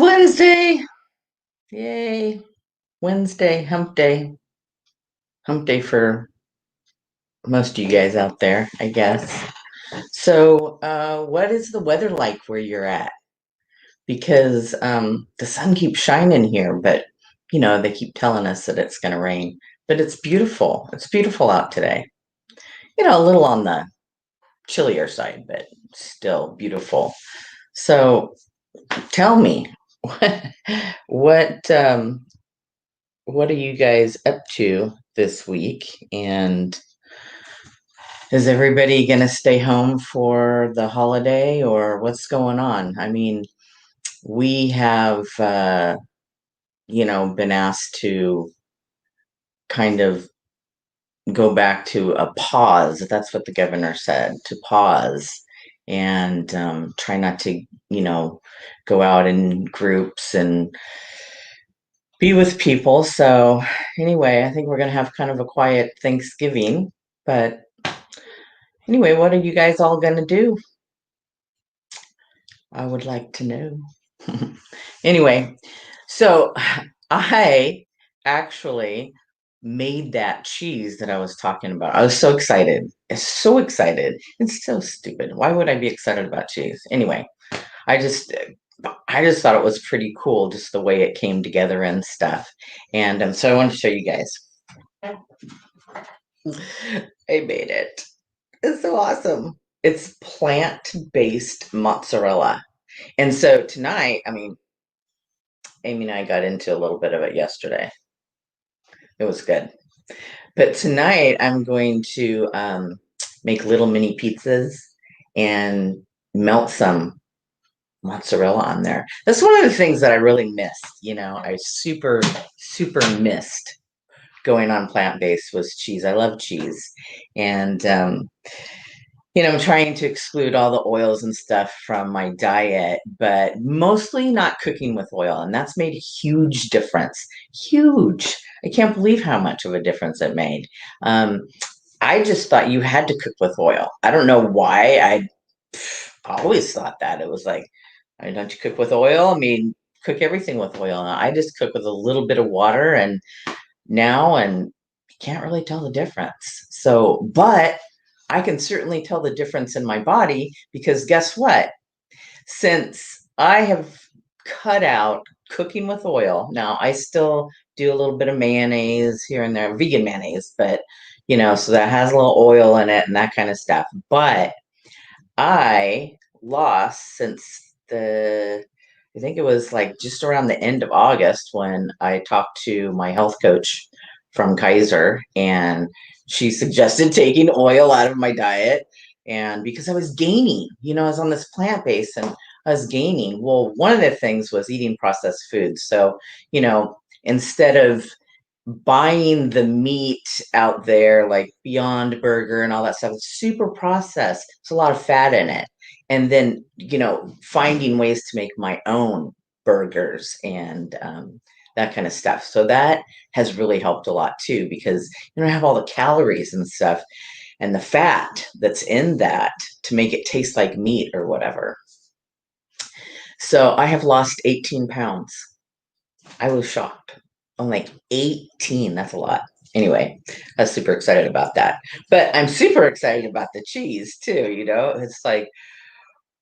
Wednesday. Yay. Wednesday, hump day. Hump day for most of you guys out there, I guess. So, what is the weather like where you're at? Because the sun keeps shining here, but they keep telling us that it's going to rain. But it's beautiful. It's beautiful out today. A little on the chillier side, but still beautiful. So, tell me, what what are you guys up to this week? And is everybody going to stay home for the holiday or what's going on? I mean, we have, been asked to kind of go back to a pause. That's what the governor said, to pause and try not to, go out in groups and be with people. So, anyway, I think we're going to have kind of a quiet Thanksgiving. But anyway, what are you guys all going to do? I would like to know. Anyway, so I actually made that cheese that I was talking about. I was so excited. So excited. It's so stupid. Why would I be excited about cheese? Anyway, I just I just thought it was pretty cool, just the way it came together and stuff. And so I wanted to show you guys. I made it. It's so awesome. It's plant-based mozzarella. And so tonight, I mean, Amy and I got into a little bit of it yesterday. It was good. But tonight I'm going to make little mini pizzas and melt some mozzarella on there. That's one of the things that I really missed. I super, super missed going on plant-based was cheese. I love cheese. And I'm trying to exclude all the oils and stuff from my diet, but mostly not cooking with oil. And that's made a huge difference. Huge. I can't believe how much of a difference it made. Um, I just thought you had to cook with oil. I don't know why. I always thought that. It was like, don't you cook with oil? I mean, cook everything with oil. I just cook with a little bit of water and you can't really tell the difference. So, but I can certainly tell the difference in my body because guess what? Since I have cut out cooking with oil, now I still do a little bit of mayonnaise here and there, vegan mayonnaise, but so that has a little oil in it and that kind of stuff. But I lost since I think it was like just around the end of August when I talked to my health coach from Kaiser, and she suggested taking oil out of my diet. And because I was gaining, I was on this plant base and I was gaining. Well, one of the things was eating processed foods. So, instead of buying the meat out there, like Beyond Burger and all that stuff, it's super processed. It's a lot of fat in it. And then, finding ways to make my own burgers and that kind of stuff. So that has really helped a lot too, because you don't have all the calories and stuff and the fat that's in that to make it taste like meat or whatever. So I have lost 18 pounds. I was shocked. I'm like 18. That's a lot. Anyway, I was super excited about that. But I'm super excited about the cheese too. It's like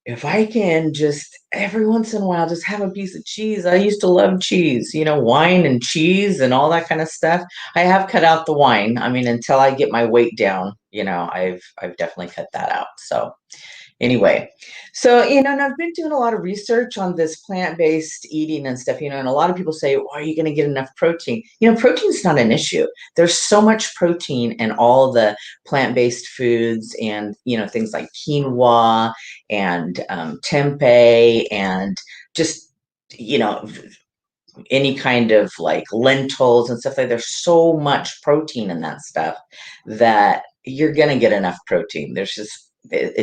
if I can just every once in a while just have a piece of cheese. I used to love cheese, wine and cheese and all that kind of stuff. I have cut out the wine. I mean, until I get my weight down, I've definitely cut that out. So anyway, so and I've been doing a lot of research on this plant-based eating and stuff, and a lot of people say, well, are you going to get enough protein? Protein's not an issue. There's so much protein in all the plant-based foods and things like quinoa and tempeh and just you know any kind of like lentils and stuff like there's so much protein in that stuff that you're going to get enough protein. It's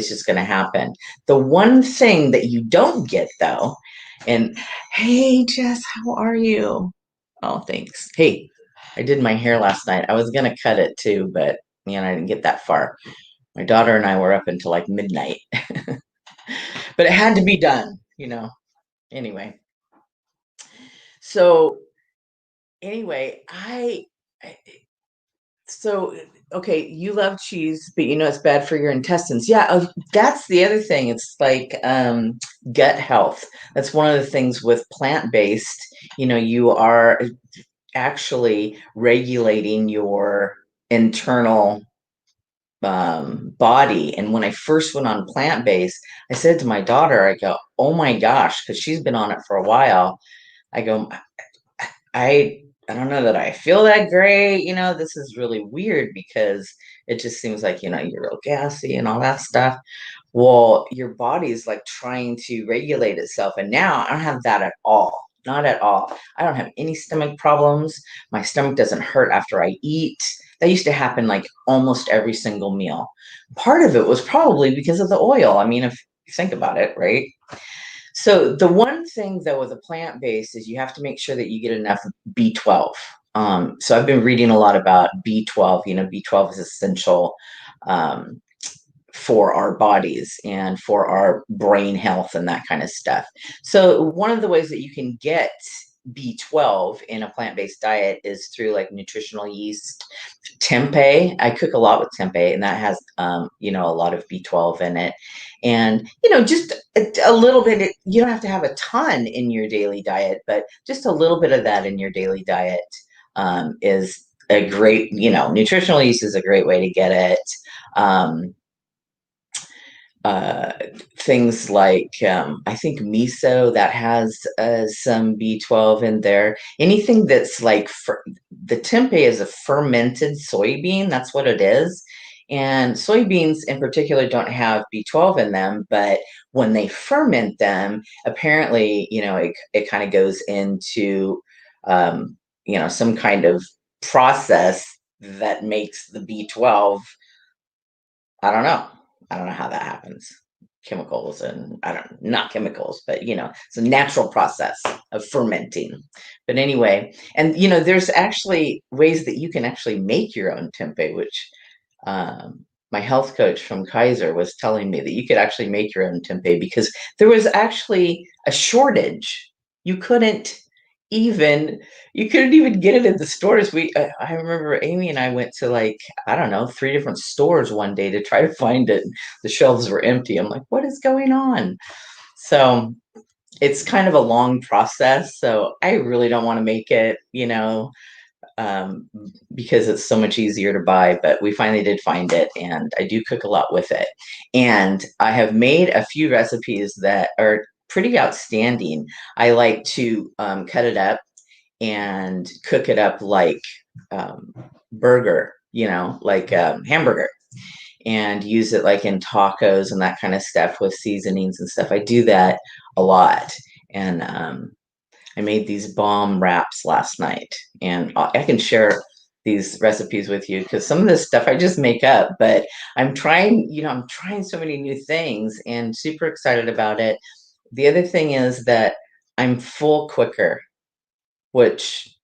just going to happen. The one thing that you don't get though, and hey Jess, how are you? Oh, thanks. Hey, I did my hair last night. I was going to cut it too, but I didn't get that far. My daughter and I were up until like midnight, but it had to be done. Anyway. So anyway, I so okay, you love cheese, but you know it's bad for your intestines. Yeah, that's the other thing. It's like gut health. That's one of the things with plant-based. You are actually regulating your internal body. And when I first went on plant-based, I said to my daughter, I go, "Oh my gosh," because she's been on it for a while. I go, I don't know that I feel that great. This is really weird because it just seems like, you're real gassy and all that stuff. Well, your body's like trying to regulate itself. And now I don't have that at all. Not at all. I don't have any stomach problems. My stomach doesn't hurt after I eat. That used to happen like almost every single meal. Part of it was probably because of the oil. I mean, if you think about it, right? So the one thing though with a plant based is you have to make sure that you get enough B12. So I've been reading a lot about B12. B12 is essential um, for our bodies and for our brain health and that kind of stuff. So one of the ways that you can get B12 in a plant-based diet is through like nutritional yeast. Tempeh, I cook a lot with tempeh, and that has a lot of B12 in it. And just a little bit. You don't have to have a ton in your daily diet, but just a little bit of that in your daily diet is a great. Nutritional yeast is a great way to get it. Um, uh, Things like I think miso that has some B12 in there. Anything that's like the tempeh is a fermented soybean. That's what it is. And soybeans in particular don't have B12 in them, but when they ferment them, apparently, it kind of goes into, some kind of process that makes the B12. I don't know. I don't know how that happens. Chemicals and I don't not chemicals, but it's a natural process of fermenting. But anyway, and there's actually ways that you can actually make your own tempeh, which my health coach from Kaiser was telling me that you could actually make your own tempeh because there was actually a shortage. You couldn't even you couldn't even get it in the stores. I remember Amy and I went to like, I don't know, 3 different stores one day to try to find it. The shelves were empty. I'm like, what is going on? So it's kind of a long process. So I really don't want to make it, um, because it's so much easier to buy. But we finally did find it, and I do cook a lot with it. And I have made a few recipes that are pretty outstanding. I like to cut it up and cook it up like um, burger, like hamburger, and use it like in tacos and that kind of stuff with seasonings and stuff. I do that a lot. And I made these bomb wraps last night, and I can share these recipes with you because some of this stuff I just make up, but I'm trying so many new things and super excited about it. The other thing is that I'm full quicker, which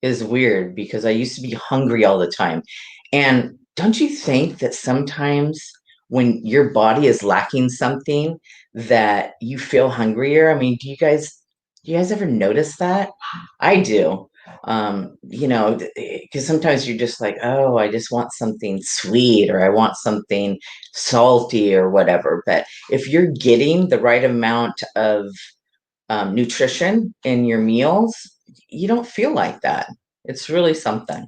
is weird because I used to be hungry all the time. And don't you think that sometimes when your body is lacking something that you feel hungrier? I mean, do you guys ever notice that? I do. Because sometimes you're just like, oh, I just want something sweet or I want something salty or whatever. But if you're getting the right amount of nutrition in your meals, you don't feel like that. It's really something.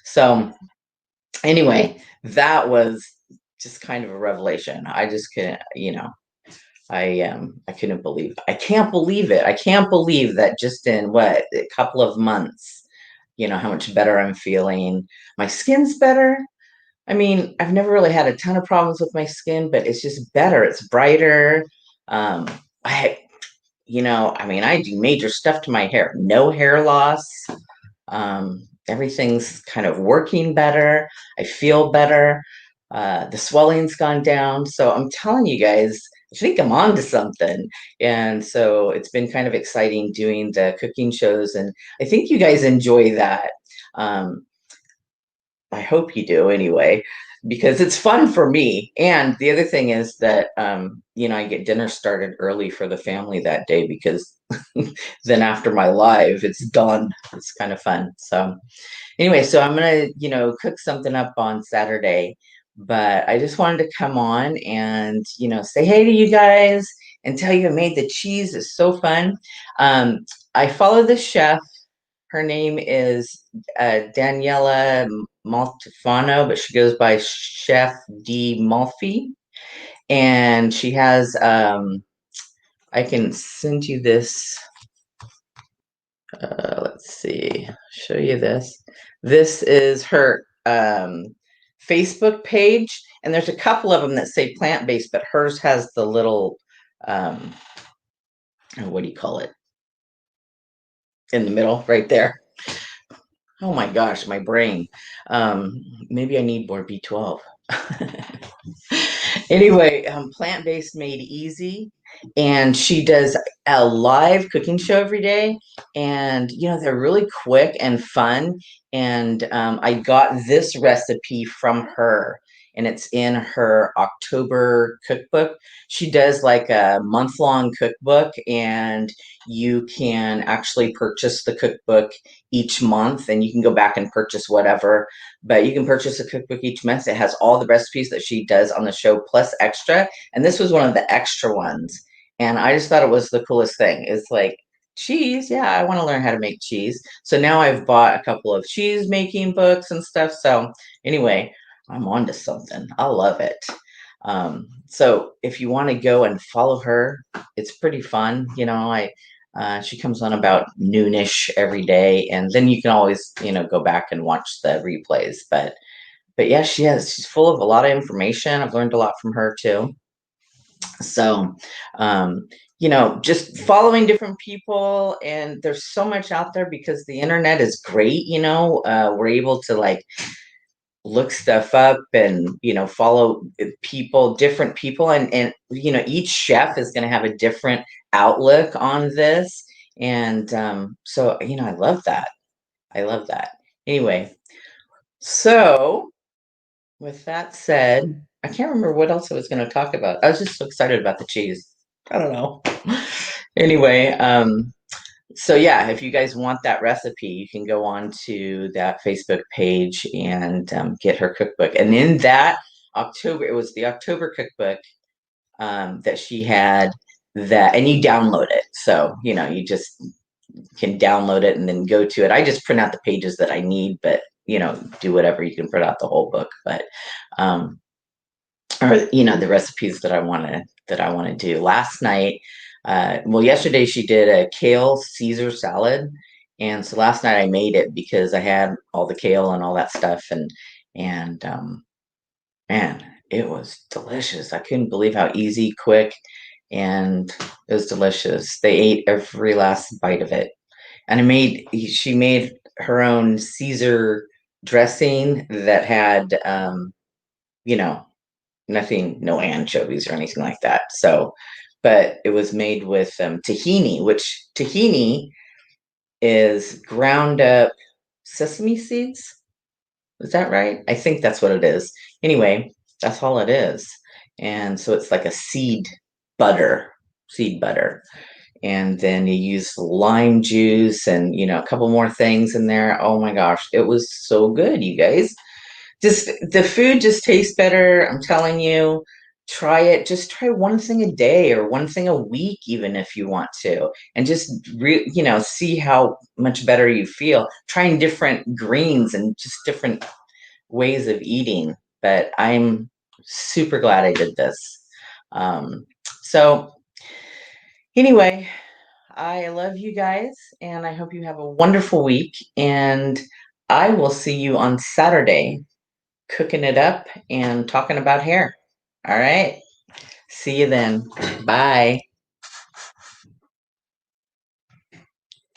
So, anyway, that was just kind of a revelation. I just couldn't, I couldn't believe. I can't believe it. I can't believe that just in what a couple of months, how much better I'm feeling. My skin's better. I mean, I've never really had a ton of problems with my skin, but it's just better. It's brighter. Um, I I mean, I do major stuff to my hair. No hair loss. Everything's kind of working better. I feel better. The swelling's gone down. So I'm telling you guys, I think I'm on to something. And so it's been kind of exciting doing the cooking shows. And I think you guys enjoy that. Um, I hope you do anyway, because it's fun for me. And the other thing is that, I get dinner started early for the family that day because then after my live, it's done. It's kind of fun. So anyway, so I'm gonna, cook something up on Saturday, but I just wanted to come on and, say hey to you guys and tell you I made the cheese. It's so fun. I follow the chef. Her name is Daniela Maltefano, but she goes by Chef D. Malfi. And she has, I can send you this. Let's see, show you this. This is her Facebook page, and there's a couple of them that say plant-based, but hers has the little, what do you call it? In the middle, right there. Oh my gosh, my brain. Maybe I need more B12. Anyway, plant-based made easy, and she does a live cooking show every day, and they're really quick and fun. And I got this recipe from her, and it's in her October cookbook. She does like a month-long cookbook, and you can actually purchase the cookbook each month, and you can go back and purchase whatever, but you can purchase a cookbook each month. It has all the recipes that she does on the show plus extra, and this was one of the extra ones, and I just thought it was the coolest thing. It's like, cheese, yeah, I want to learn how to make cheese. So now I've bought a couple of cheese making books and stuff. So anyway, I'm on to something. I love it. So if you want to go and follow her, it's pretty fun. She comes on about noonish every day, and then you can always, go back and watch the replays. But yeah, she's full of a lot of information. I've learned a lot from her too. So, just following different people, and there's so much out there because the internet is great. We're able to like look stuff up and follow different people, and each chef is going to have a different outlook on this, and so I love that. Anyway, so with that said, I can't remember what else I was going to talk about. I was just so excited about the cheese. I don't know. Anyway, so yeah, if you guys want that recipe, you can go on to that Facebook page and get her cookbook. And in that October, it was the October cookbook that she had, and you download it. So, you just can download it and then go to it. I just print out the pages that I need, but do whatever. You can print out the whole book, but or the recipes that I want to do. Last night, yesterday she did a kale Caesar salad, and so last night I made it because I had all the kale and all that stuff, and man, it was delicious. I couldn't believe how easy, quick, and it was delicious. They ate every last bite of it, and she made her own Caesar dressing that had nothing, no anchovies or anything like that. So, but it was made with tahini, which tahini is ground up sesame seeds. Is that right? I think that's what it is. Anyway, that's all it is. And so it's like a seed butter. And then you use lime juice and, a couple more things in there. Oh my gosh, it was so good, you guys. Just the food just tastes better. I'm telling you, try it. Just try one thing a day or one thing a week, even if you want to, and just see how much better you feel. Trying different greens and just different ways of eating. But I'm super glad I did this. So anyway, I love you guys, and I hope you have a wonderful week. And I will see you on Saturday cooking it up and talking about hair. All right. See you then. Bye.